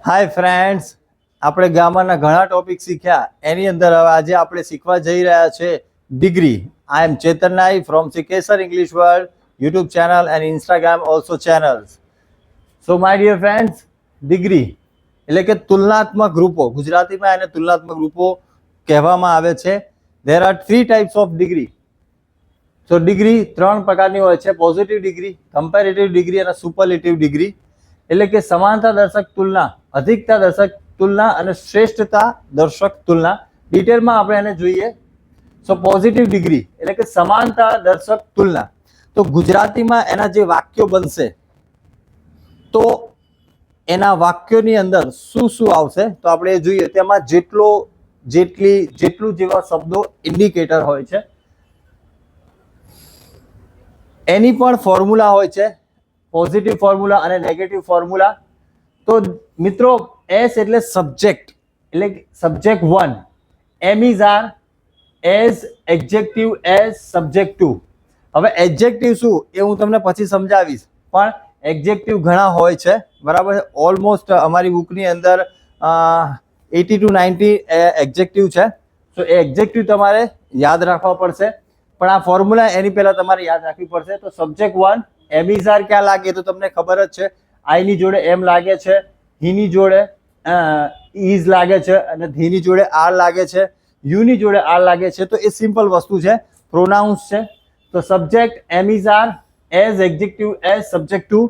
Hi friends, આપણે ગામના ઘણા ટોપિક શીખ્યા. એની અંદર હવે આજે આપણે શીખવા જઈ રહ્યા છે degree. I am Chetan Nai from સિકેસર English world YouTube channel and Instagram also channels. So my dear friends, degree એટલે કે તુલનાત્મક ગ્રુપો. ગુજરાતીમાં એને તુલનાત્મક ગ્રુપો કહેવામાં આવે છે. There are 3 types of degree. તો ડિગ્રી 3 પ્રકારની હોય છે: પોઝિટિવ ડિગ્રી, કમ્પેરેટિવ ડિગ્રી અને સુપરલેટિવ ડિગ્રી. એટલે કે સમાનતા દર્શક તુલના, અધિકતા દર્શક તુલના અને શ્રેષ્ઠતા દર્શક તુલના. ડિટેલમાં આપણે એને જોઈએ. સો પોઝિટિવ ડિગ્રી એટલે કે સમાનતા દર્શક તુલના. તો ગુજરાતીમાં એના જે વાક્યો બનશે તો એના વાક્યોની અંદર શું શું આવશે તો આપણે એ જોઈએ. તેમાં જેટલું જેવા શબ્દો ઇન્ડિકેટર હોય છે એની પણ ફોર્મ્યુલા હોય છે, પોઝિટિવ ફોર્મ્યુલા અને નેગેટિવ ફોર્મ્યુલા. તો મિત્રો, એસ એટલે સબ્જેક્ટ, એટલે subject 1, am is are as adjective as subject 2. હવે એડજેક્ટિવ શું એ હું તમને પછી સમજાવીશ, પણ એડજેક્ટિવ ઘણા હોય છે, બરાબર છે. ઓલમોસ્ટ અમારી બુકની અંદર 80 to 90 એડજેક્ટિવ છે. તો એ એડજેક્ટિવ તમારે યાદ રાખવા પડશે, પણ આ ફોર્મ્યુલા એની પહેલા તમારે યાદ રાખવી પડશે. તો સબ્જેક્ટ 1 એમ ઇઝ આર ક્યાં લાગે તો તમને ખબર જ છે. આઈ ની જોડે એમ લાગે છે, હી ની જોડે ઇઝ લાગે છે અને ધી ની જોડે આર લાગે છે, યુ ની જોડે આર લાગે છે. તો એ સિમ્પલ વસ્તુ છે, પ્રોનાઉન્સ છે. તો subject am is are as adjective as subject 2.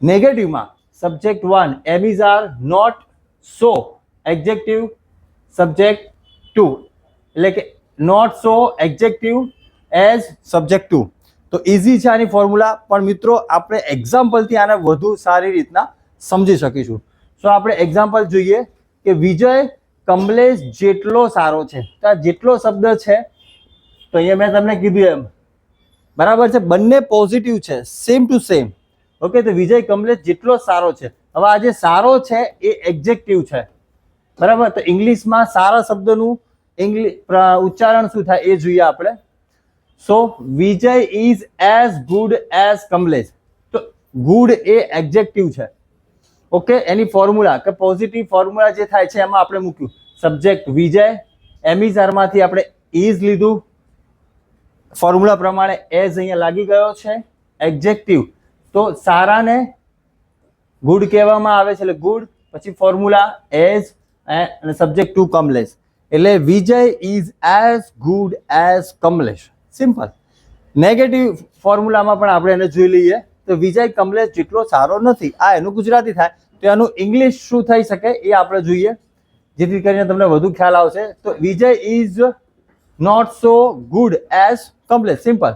નેગેટિવમાં subject 1 am is are not so adjective subject 2, એટલે કે not so adjective as subject 2. તો ઇઝી છે આની ફોર્મ્યુલા, પણ મિત્રો આપણે એક્ઝામ્પલથી આને વધુ સારી રીતના સમજી શકીશું. સો આપણે એક્ઝામ્પલ જોઈએ કે વિજય કમલેશ જેટલો સારો છે. તો આ જેટલો શબ્દ છે તો અહીંયા મેં તમને કીધું એમ, બરાબર છે, બંને પોઝિટિવ છે, સેમ ટુ સેમ. ઓકે, તો વિજય કમલેશ જેટલો સારો છે. હવે આ જે સારો છે એ એડજેક્ટિવ છે, બરાબર. તો ઇંગ્લિશમાં સારા શબ્દનું ઉચ્ચારણ શું થાય એ જોઈએ આપણે. So Vijay is as good as Kamlesh. તો ગુડ એ એડજેક્ટિવ છે. ઓકે, એની ફોર્મ્યુલા કે પોઝિટિવ ફોર્મ્યુલા જે થાય છે એમાં આપણે મૂક્યું subject Vijay, am is are માંથી આપણે ઇઝ લીધું, ફોર્મ્યુલા પ્રમાણે એઝ અહીંયા લાગી ગયો છે. એડજેક્ટિવ તો સારાને ગુડ કહેવામાં આવે છે, એટલે ગુડ, પછી ફોર્મ્યુલા એઝ અને સબ્જેક્ટ 2 કમલેશ. એટલે Vijay is as good as Kamlesh. Simple. Negative ફોર્મ્યુલામાં પણ આપણે એને જોઈ લઈએ. તો વિજય કમલેશ જેટલો સારો નથી, આ એનું ગુજરાતી થાય. તો એનું ઇંગ્લિશ શું થઈ શકે એ આપણે જોઈએ, જેથી કરીને તમને વધુ ખ્યાલ આવશે. તો Vijay is not so good as Kamlesh. Simple.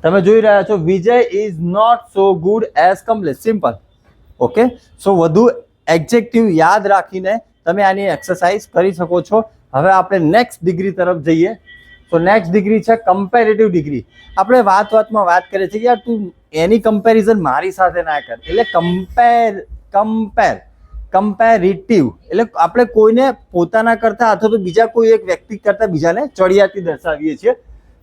તમે જોઈ રહ્યા છો Vijay is not so good as Kamlesh. Simple. Okay, so વધુ એડજેક્ટિવ યાદ રાખીને તમે આની એક્સરસાઇઝ કરી શકો છો. હવે આપણે નેક્સ્ટ ડિગ્રી તરફ જઈએ. તો નેક્સ્ટ ડિગ્રી છે કમ્પેરેટિવ ડિગ્રી. આપણે વાતમાં વાત કરીએ છીએ કે યાર તું એની કમ્પેરિઝન મારી સાથે ના કર. એટલે કમ્પેરેટિવ એટલે આપણે કોઈને પોતાના કરતા અથવા તો બીજા કોઈ એક વ્યક્તિ કરતા બીજાને ચડિયાતી દર્શાવીએ છીએ,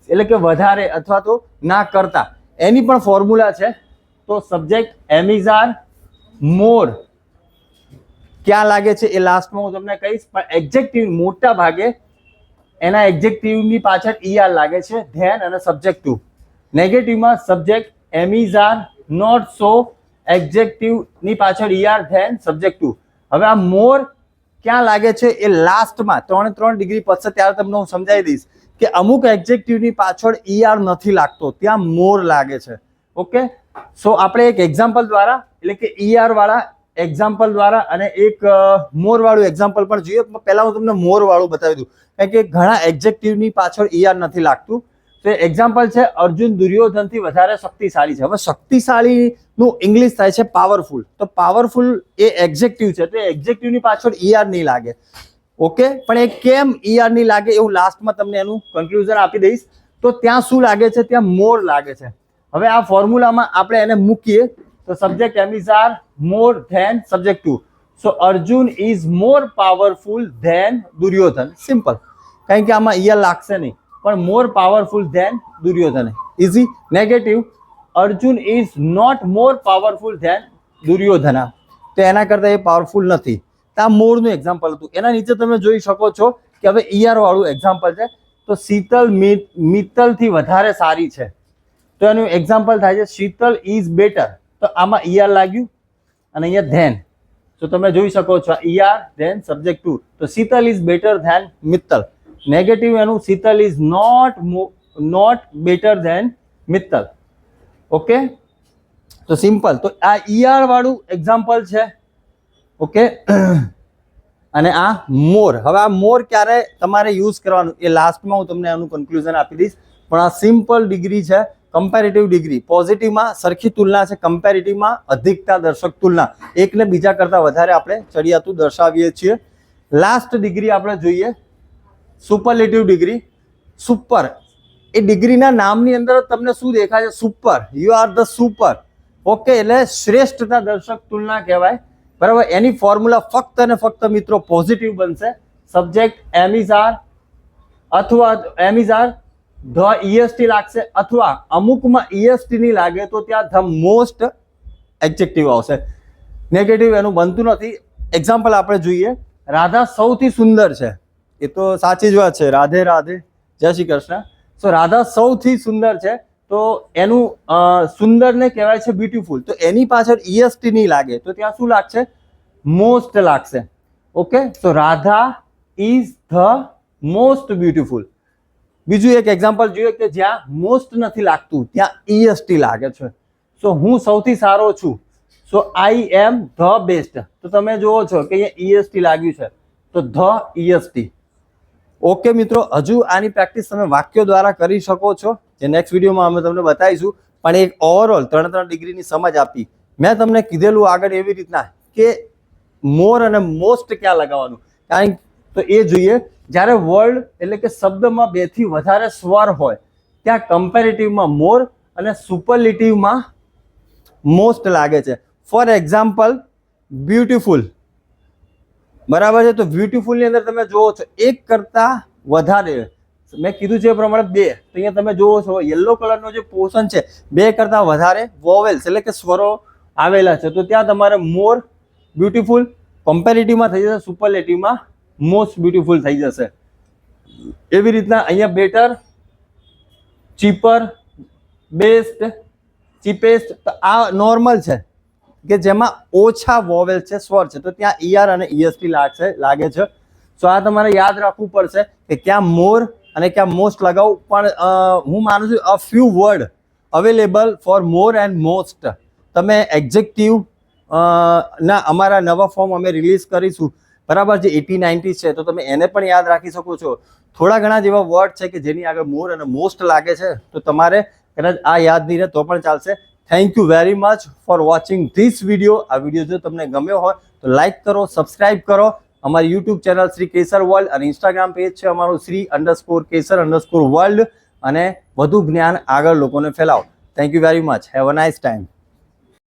એટલે કે વધારે અથવા તો ના કરતા. એની પણ ફોર્મ્યુલા છે. તો subject am is are more ક્યાં લાગે છે એ લાસ્ટમાં હું તમને કહીશ, પણ એડજેક્ટિવ મોટા ભાગે એના એડજેક્ટિવની પાછળ ઈઆર લાગે છે, ધેન અને સબ્જેક્ટ 2. નેગેટિવમાં subject am is are not so એડજેક્ટિવની પાછળ ઈઆર, ધેન સબ્જેક્ટ 2. હવે આ મોર ક્યાં લાગે છે એ લાસ્ટમાં 3 ડિગ્રી પતશે ત્યારે તમને હું સમજાવી દઈશ કે અમુક એડજેક્ટિવની પાછળ ઈઆર નથી લાગતો, ત્યાં મોર લાગે છે. ઓકે, સો આપણે એક એક્ઝામ્પલ દ્વારા, એટલે કે ઈઆર વાળા એક્ઝામ્પલ દ્વારા અને એક મોર વાળું એક્ઝામ્પલ પણ જોઈએ. પહેલા હું તમને મોર વાળું બતાવી દઉં, કારણ કે ઘણા એડજેક્ટિવની પાછળ ઈઆર નથી લાગતું. તો એક્ઝામ્પલ છે અર્જુન દુર્યોધનથી વધારે શક્તિશાળી છે. હવે શક્તિશાળીનું ઇંગ્લિશ થાય છે પાવરફુલ. તો પાવરફુલ એ એડજેક્ટિવ છે, તો એડજેક્ટિવની પાછળ ઈઆર નહીં લાગે. ઓકે, પણ એ કેમ ઈઆર નહીં લાગે એવું લાસ્ટમાં તમને એનું કન્ક્લુઝન આપી દઈશ. તો ત્યાં શું લાગે છે, ત્યાં મોર લાગે છે. હવે આ ફોર્મ્યુલામાં આપણે એને મૂકીએ તો subject am is are more than subject 2. So Arjun is more powerful than Duryodhan. Simple. કારણ કે આમાં ઈયર લાગશે નહીં, પણ more powerful than Duryodhan. Easy. Negative Arjun is not more powerful than Duryodhana, તો એના કરતાં એ પાવરફુલ નથી. તો આ મોરનું એક્ઝામ્પલ હતું. એના નીચે તમે જોઈ શકો છો કે હવે ઈઆર વાળું એક્ઝામ્પલ છે. તો શીતલ મિત્તલથી વધારે સારી છે, તો એનું એક્ઝામ્પલ થાય છે શીતલ ઇઝ બેટર. તો આમાં ઈઆર લાગ્યું અને અહીંયા ધેન. તો તમે જોઈ શકો છો ઈઆર ધેન સબ્જેક્ટ ટુ. તો Sheetal is better than Mittal. Negative એનું Sheetal is not better than Mittal. Okay, તો સિમ્પલ. તો આ ઈઆર વાળું એક્ઝામ્પલ છે. ઓકે, અને આ મોર. હવે આ મોર ક્યારે તમારે યુઝ કરવાનું એ લાસ્ટમાં હું તમને આનું કન્ક્લુઝન આપી દઈશ. પણ આ સિમ્પલ ડિગ્રી છે, કમ્પેરેટિવ ડિગ્રી. પોઝિટિવમાં સરખી તુલના છે, કમ્પેરેટિવમાં અધિકતા દર્શક તુલના. એકને બીજા કરતાં વધારે આપણે ચડિયાતું દર્શાવીએ છીએ. લાસ્ટ ડિગ્રી આપણે જોઈએ સુપરલેટિવ ડિગ્રી. સુપર એ ડિગ્રીના નામની અંદર તમને શું દેખાય છે? Super. You are the super. Okay, એટલે શ્રેષ્ઠતા દર્શક તુલના કહેવાય. બરાબર. એની ફોર્મ્યુલા ફક્ત અને ફક્ત મિત્રો પોઝિટિવ બનશે. સબ્જેક્ટ એમ ઇઝ આર અથવા એમ ઇઝ આર ધ ઈએસટી લાગશે, અથવા અમુકમાં ઈએસટી નહીં લાગે તો ત્યાં ધ મોસ્ટ એડજેક્ટિવ આવશે. નેગેટિવ એનું બનતું નથી. એક્ઝામ્પલ આપણે જોઈએ. રાધા સૌથી સુંદર છે, એ તો સાચી જ વાત છે. રાધે રાધે, જય શ્રી કૃષ્ણ. સો રાધા સૌથી સુંદર છે, તો એનું સુંદરને કહેવાય છે બ્યુટીફુલ. તો એની પાછળ ઈએસટી નહીં લાગે તો ત્યાં શું લાગશે? મોસ્ટ લાગશે. Okay, so Radha is the most beautiful. બીજું એક એક્ઝામ્પલ જોઈએ કે જ્યાં મોસ્ટ નથી લાગતું ત્યાં ઈએસટી લાગે છે. સો હું સૌથી સારો છું, સો આઈ એમ ધ બેસ્ટ. તો તમે જુઓ છો કે અહીંયા ઈએસટી લાગ્યું છે, તો ધ ઈએસટી. ઓકે મિત્રો, હજુ આની પ્રેક્ટિસ તમે વાક્યો દ્વારા કરી શકો છો, જે નેક્સ્ટ વિડીયોમાં અમે તમને બતાવીશું. પણ એક ઓવરઓલ 3 ડિગ્રીની સમજ આપી. મેં તમને કીધેલું આગળ એવી રીતના કે મોર અને મોસ્ટ ક્યાં લગાવવાનું, કારણ તો એ જોઈએ. જ્યારે વર્ડ એટલે કે શબ્દમાં 2 થી વધારે સ્વર હોય ત્યાં કમ્પેરેટિવમાં મોર અને સુપરલેટિવમાં મોસ્ટ લાગે છે. For example beautiful. બરાબર છે. તો બ્યુટીફુલની અંદર તમે જુઓ છો એક કરતાં વધારે, મેં કીધું છે એ પ્રમાણે 2. તો અહીંયા તમે જુઓ છો યલો કલરનો જે પોર્શન છે 2 કરતાં વધારે વોવેલ્સ એટલે કે સ્વરો આવેલા છે. તો ત્યાં તમારે મોર બ્યુટીફુલ કમ્પેરેટિવમાં થઈ જશે, સુપરલેટિવમાં મોસ્ટ બ્યુટીફુલ થઈ જશે. એવી રીતના અહીંયા બેટર, ચીપર, બેસ્ટ, ચીપેસ્ટ. તો આ નોર્મલ છે કે જેમાં ઓછા વોવેલ છે, સ્વર છે, તો ત્યાં ઈઆર અને ઈએસટી લાગે છે. સો આ તમારે યાદ રાખવું પડશે કે ક્યાં મોર અને ક્યાં મોસ્ટ લગાવવું. પણ હું માનું છું a few word available for more and most. તમે એક્ઝેક્ટિવ ના અમારા નવા ફોર્મ અમે રિલીઝ કરીશું, બરાબર, જે 80-90 છે, તો તમે એને પણ યાદ રાખી શકો છો. થોડા ઘણા જેવા વર્ડ છે કે જેની આગળ મોર અને મોસ્ટ લાગે છે, તો તમારે કદાચ આ યાદ નહીં રહે તો પણ ચાલશે. Thank you very much for watching this video. આ વિડીયો જો તમને ગમ્યો હોય તો લાઇક કરો, સબસ્ક્રાઇબ કરો. અમારી યુટ્યુબ ચેનલ શ્રી કેસર વર્લ્ડ અને ઇન્સ્ટાગ્રામ પેજ છે અમારું શ્રી_કેસર_વર્લ્ડ. અને વધુ જ્ઞાન આગળ લોકોને ફેલાવો. Thank you very much. Have a nice time.